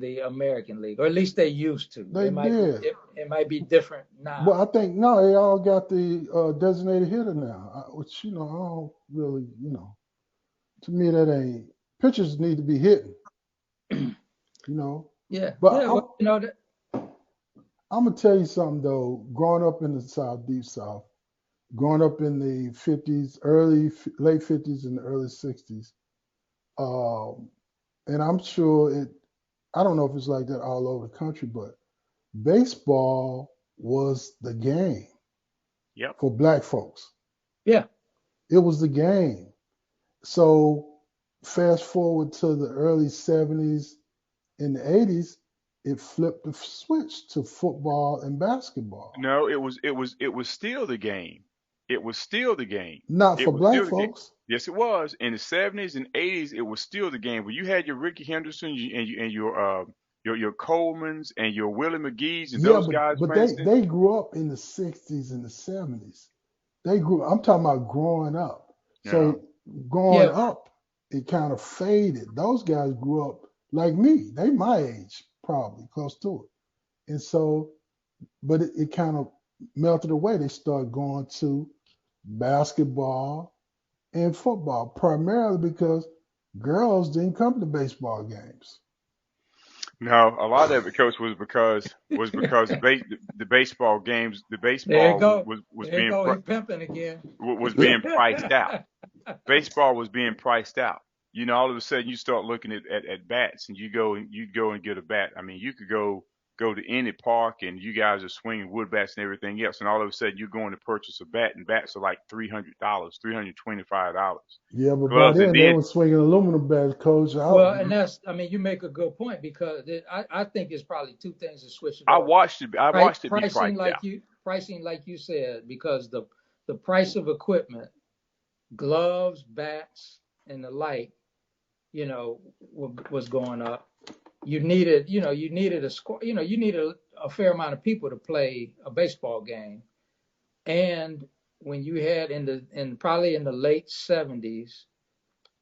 the American League, or at least they used to. They did. It might be different Well, now. I think no, they all got the designated hitter now, which I don't really, to me that ain't pitchers need to be hitting, you know. Yeah, But yeah. Well, I'm gonna tell you something though. Growing up in the South, deep South, growing up in the '50s, late '50s and the early '60s, um, and I'm sure I don't know if it's like that all over the country, but baseball was the game Yep. for black folks. Yeah. It was the game. So fast forward to the early 70s and the 80s, it flipped the switch to football and basketball. No, it was still the game. It was still the game. Not It for was black still the game. folks. Yes, it was. In the 70s and 80s, it was still the game. Where you had your Ricky Henderson and your Colemans and your Willie McGee's and Yeah, those but guys but playing. they grew up in the 60s and the 70s. I'm talking about growing up. Yeah. So growing Yeah. up, it kind of faded. Those guys grew up like me. They my age, probably close to it. And so, but it kind of melted away. They started going to basketball and football, primarily because girls didn't come to baseball games. No, a lot of it, coach, was because the baseball games, the There you baseball go. was There you being go. He pimping again. was being priced out. Baseball was being priced out. You know, all of a sudden you start looking at bats, and you go and get a bat. I mean, you could go to any park, and you guys are swinging wood bats and everything else, and all of a sudden you're going to purchase a bat, and bats are like $300, $325. Yeah, but by Gloves, and then they then were swinging aluminum bats, coach. Well, and I mean, you make a good point because I think it's probably two things that switch it over. I watched it be Pricing, priced out. pricing, like you said, because the price of equipment, gloves, bats, and the like, was going up. You needed a score, you needed a fair amount of people to play a baseball game. And when you had probably in the late 70s,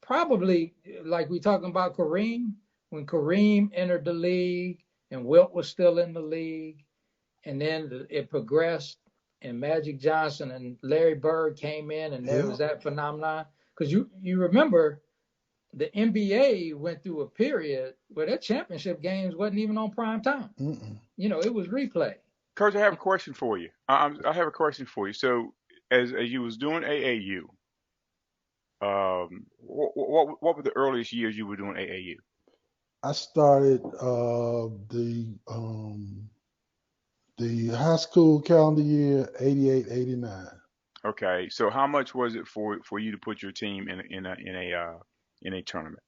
probably like we talking about Kareem, when Kareem entered the league and Wilt was still in the league, and then it progressed, and Magic Johnson and Larry Bird came in, and there Yeah. was that phenomenon. Because you remember the NBA went through a period where their championship games wasn't even on prime time. Mm-mm. It was replay. Coach, I have a question for you. I have a question for you. So, as you was doing AAU, what were the earliest years you were doing AAU? I started the high school calendar year 88, 89. Okay, so how much was it for you to put your team in a tournament?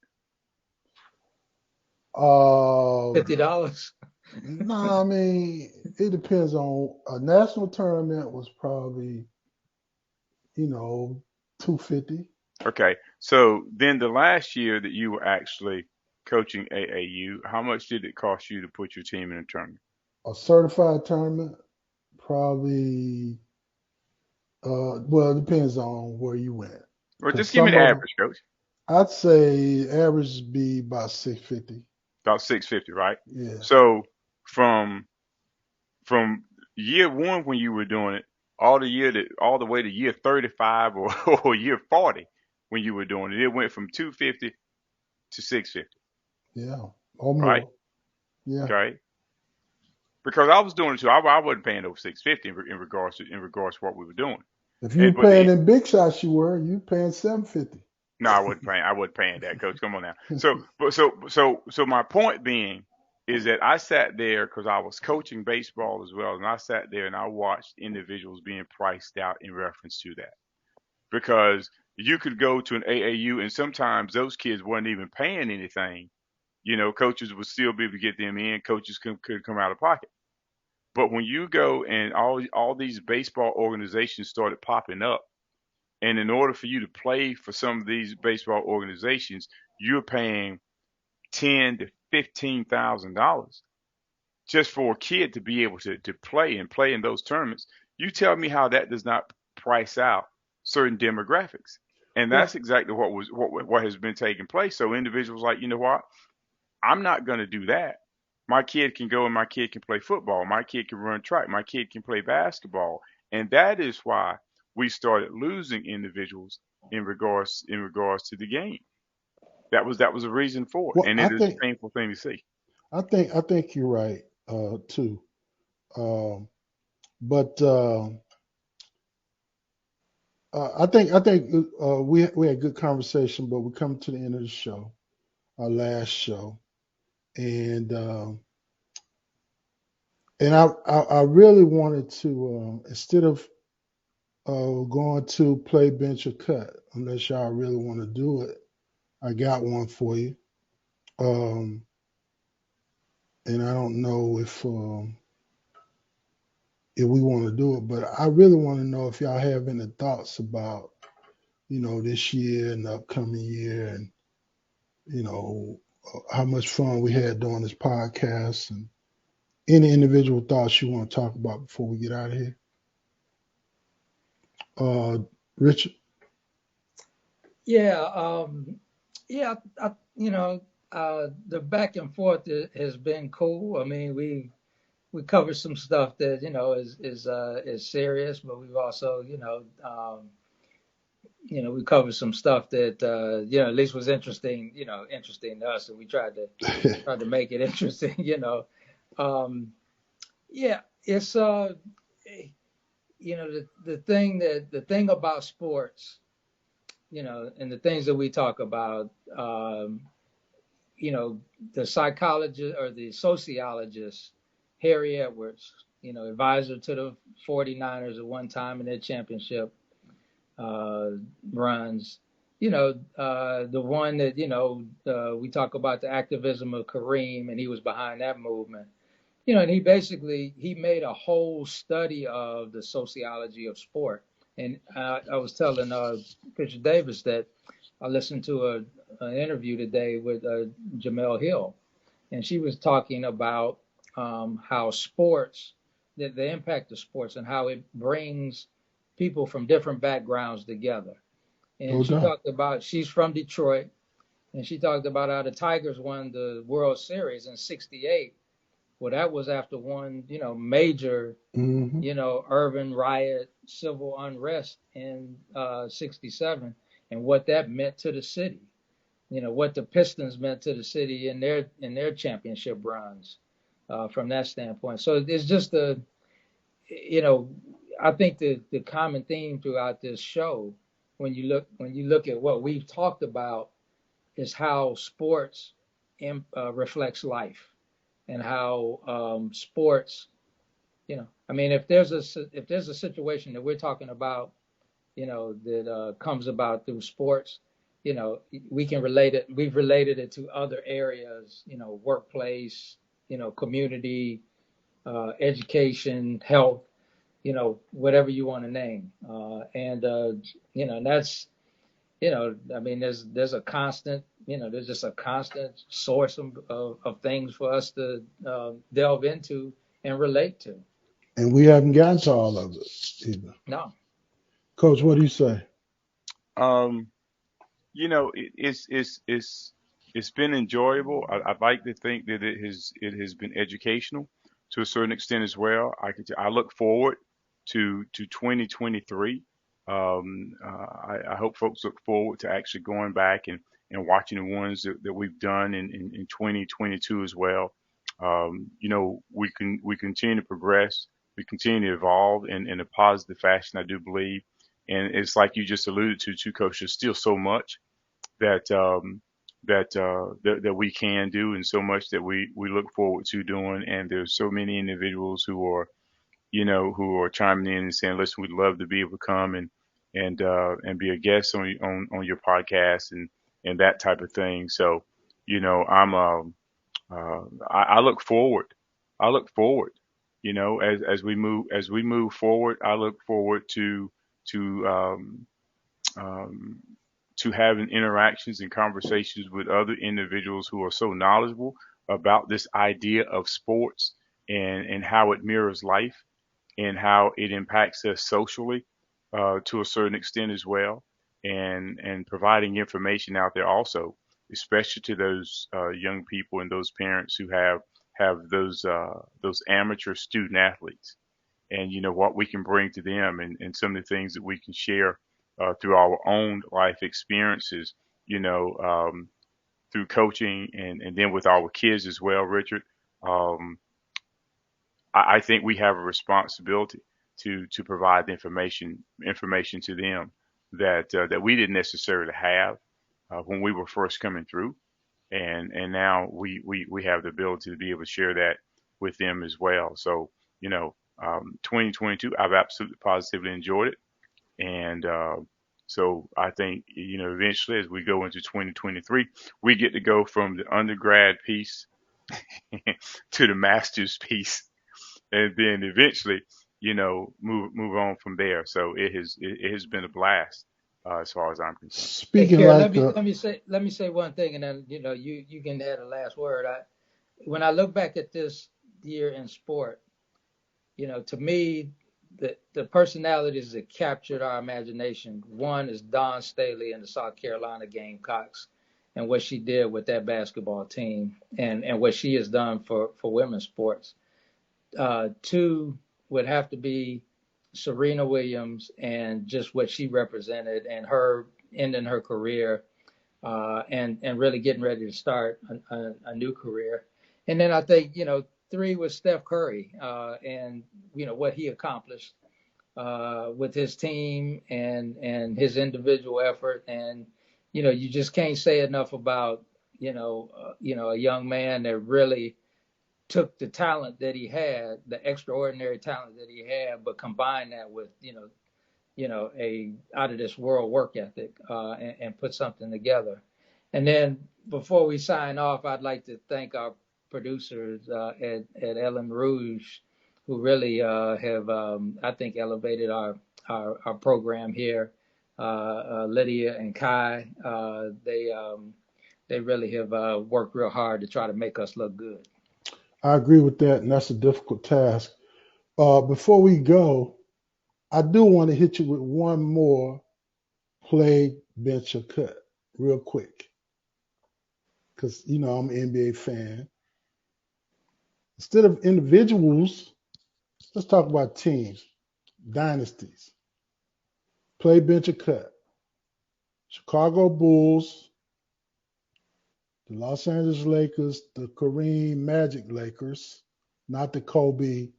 Um, $50. no, I mean it depends on a national tournament was probably 250. Okay, so then the last year that you were actually coaching AAU, how much did it cost you to put your team in a tournament? A certified tournament probably well it depends on where you went Or because just give me some the of them average, coach. I'd say average be about 650. About 650, right? Yeah, So from from year one when you were doing it, all the way to year 35 or year 40 when you were doing it, it went from 250 to 650, yeah, or right? more. Yeah. Okay. Because I was doing it too. I wasn't paying over 650 in regards to what we were doing. If you But paying in big shots, you paying 750. no, I wasn't paying that, coach. Come on now. So my point being is that I sat there because I was coaching baseball as well, and I sat there and I watched individuals being priced out in reference to that. Because you could go to an AAU and sometimes those kids weren't even paying anything. Coaches would still be able to get them in. Coaches could come out of pocket. But when you go and all these baseball organizations started popping up, and in order for you to play for some of these baseball organizations, you're paying $10,000 to $15,000 just for a kid to be able to play in those tournaments. You tell me how that does not price out certain demographics. And Well, that's exactly what has been taking place. So individuals like, you know what? I'm not going to do that. My kid can go and my kid can play football. My kid can run track. My kid can play basketball. And that is why we started losing individuals in regards to the game. That was a reason for it, well, and it is a painful thing to see. I think you're right too. Um, but I think we had good conversation, but we're coming to the end of the show. our last show, and I really wanted to instead of going to play bench or cut, unless y'all really want to do it, I got one for you. Um, and I don't know if we want to do it, but I really want to know if y'all have any thoughts about this year and the upcoming year, and how much fun we had doing this podcast, and any individual thoughts you want to talk about before we get out of here. Uh, Richard. Yeah, yeah, the back and forth has been cool. I mean, we covered some stuff that is serious, but we've also we covered some stuff that at least was interesting, interesting to us, and we tried to make it interesting, Um, yeah, it's the thing about sports, and the things that we talk about, you know, the psychologist or the sociologist, Harry Edwards, advisor to the 49ers at one time in their championship uh, runs, the one that, we talk about the activism of Kareem, and he was behind that movement. And he made a whole study of the sociology of sport. And I was telling Fisher Davis that I listened to an interview today with Jamel Hill, and she was talking about how sports, the impact of sports, and how it brings people from different backgrounds together. No And doubt. she's from Detroit, and she talked about how the Tigers won the World Series in '68. Well, that was after one, major, Hmm. urban riot, civil unrest in '67, and what that meant to the city. What the Pistons meant to the city in their championship runs from that standpoint. So it's just you know, I think the common theme throughout this show, when you look at what we've talked about, is how sports reflects life, and how sports, I mean, if there's a situation that we're talking about, that comes about through sports, we can relate it. We've related it to other areas, workplace, community, education, health, whatever you want to name. And that's, I mean, there's a constant, there's just a constant source of things for us to delve into and relate to. And we haven't gotten to all of it either. No. Coach, what do you say? Um, it's been enjoyable. I'd like to think that it has been educational to a certain extent as well. I look forward to 2023. I hope folks look forward to actually going back and watching the ones that we've done in 2022 as well. We continue to progress. We continue to evolve in a positive fashion, I do believe. And it's like you just alluded to, Coach. There's still so much that that we can do, and so much that we look forward to doing. And there's so many individuals who are chiming in and saying, "Listen, we'd love to be able to come and be a guest on your podcast and that type of thing." So, I'm I look forward. I look forward. As we move forward, I look forward to um, to having interactions and conversations with other individuals who are so knowledgeable about this idea of sports and how it mirrors life and how it impacts us socially to a certain extent as well, and providing information out there also, especially to those young people and those parents who have those amateur student athletes, and what we can bring to them, and some of the things that we can share through our own life experiences, you know, um, through coaching and then with our kids as well, Richard. Um, I think we have a responsibility to provide the information to them that we didn't necessarily have when we were first coming through. and now we have the ability to be able to share that with them as well. So 2022, I've absolutely positively enjoyed it, and so I think eventually as we go into 2023, we get to go from the undergrad piece to the master's piece, and then eventually move on from there. So it has been a blast as far as I'm concerned. Hey, Speaking Karen, like the let me say one thing, and then you can add the last word. When I look back at this year in sport, to me, the personalities that captured our imagination. One is Dawn Staley and the South Carolina Gamecocks, and what she did with that basketball team, and what she has done for women's sports. Two would have to be Serena Williams and just what she represented and her ending her career, and really getting ready to start a new career. And then I think, three was Steph Curry, and what he accomplished with his team and his individual effort. And you just can't say enough about a young man that really took the talent that he had, the extraordinary talent that he had, but combined that with a out of this world work ethic, and put something together. And then before we sign off, I'd like to thank our producers at Ellen Rouge, who really have, I think, elevated our program here. Lydia and Kai, they really have worked real hard to try to make us look good. I agree with that, and that's a difficult task. Before we go, I do want to hit you with one more play, bench, or cut real quick, because I'm an NBA fan. Instead of individuals, let's talk about teams, dynasties. Play, bench, or cut. Chicago Bulls, the Los Angeles Lakers, the Kareem Magic Lakers, not the Kobe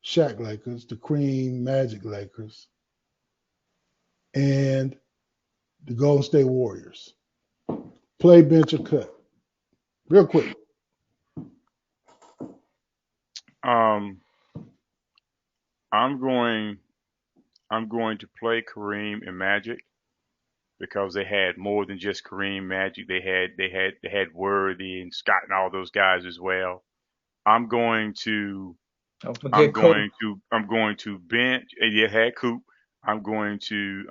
Shaq Lakers, the Kareem Magic Lakers, and the Golden State Warriors. Play, bench, or cut. Real quick. I'm going to play Kareem and Magic because they had more than just Kareem Magic. They had Worthy and Scott and all those guys as well. I'm going to Don't I'm forget Kobe. going to bench. Yeah, had Coop. I'm going to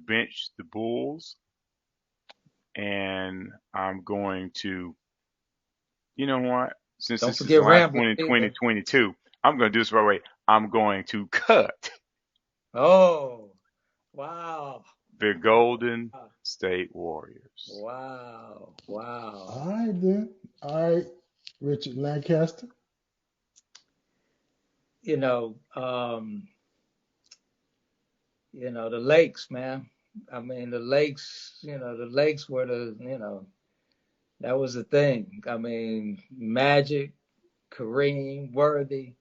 bench the Bulls, and I'm going to. You know what? Since Don't this is the forget last Rambler one in either. 2022, I'm going to do this right away. I'm going to cut Oh, wow. the Golden State Warriors. Wow. Wow. All right, then. All right, Richard Lancaster. The lakes, man. I mean, the lakes, the lakes were that was the thing. I mean, Magic, Kareem, Worthy.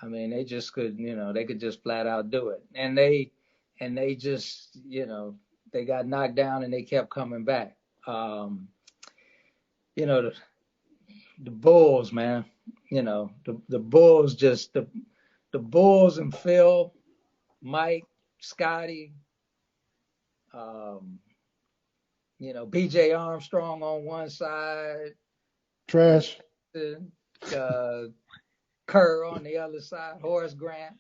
I mean, they just could, they could just flat out do it. And they just, they got knocked down and they kept coming back. Um, the Bulls, man. The Bulls just the Bulls and Phil, Mike, Scotty, um, B.J. Armstrong on one side, Trash. uh, Kerr on the other side, Horace Grant,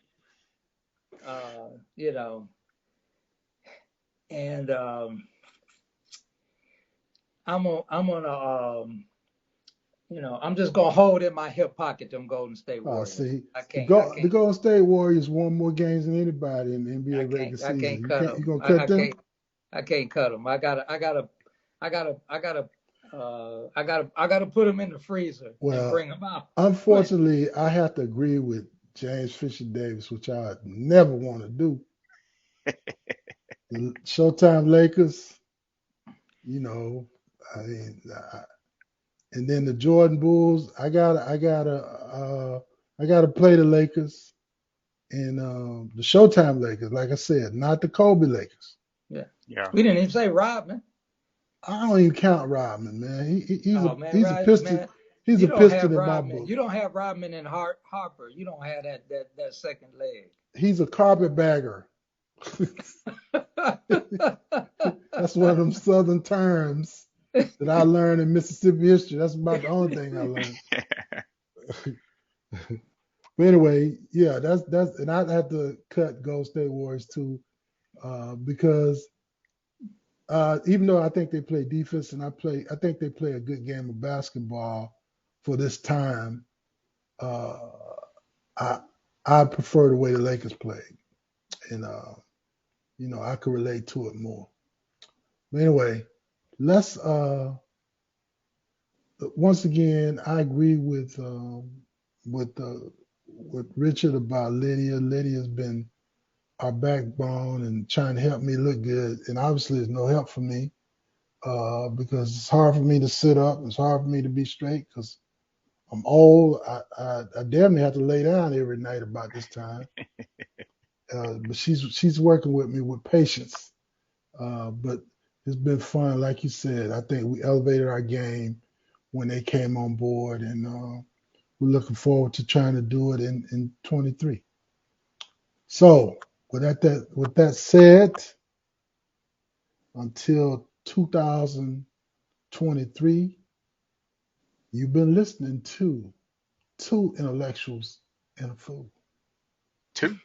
you know, and I'm just gonna hold in my hip pocket them Golden State Warriors. See, I the, can't, I the can't, Golden State Warriors won more games than anybody in the I NBA regular can't, I season. can't You cut can't. You them. gonna cut I them? can't, I can't cut them. I gotta put them in the freezer and Well, bring them out. unfortunately, I have to agree with James Fisher Davis, which I never want to do. The Showtime Lakers, I mean, and then the Jordan Bulls. I gotta play the Lakers and the Showtime Lakers. Like I said, not the Kobe Lakers. Yeah. Yeah. We didn't even say Rodman. I don't even count Rodman, man. Oh man, he's a right, piston. man. He's You a don't piston have in my Rodman. book. You don't have Rodman and Harper. You don't have that second He's a carpetbagger. That's one of them Southern terms that I learned in Mississippi history. That's about the only thing I learned. But anyway, yeah, that's, and I had to cut Gold State Warriors too, because even though I think they play defense and I think they play a good game of basketball for this time. Uh, I I prefer the way the Lakers played, and I could relate to it more. But anyway, let's once again, I agree with with Richard about Lydia. Lydia's been our backbone and trying to help me look good, and obviously, there's no help for me because it's hard for me to sit up. It's hard for me to be straight because I'm old. I damn near have to lay down every night about this time. But she's working with me with patience. But it's been fun, like you said. I think we elevated our game when they came on board, and we're looking forward to trying to do it in 23. So with that said, until 2023, you've been listening to Two Intellectuals and a Fool. Two.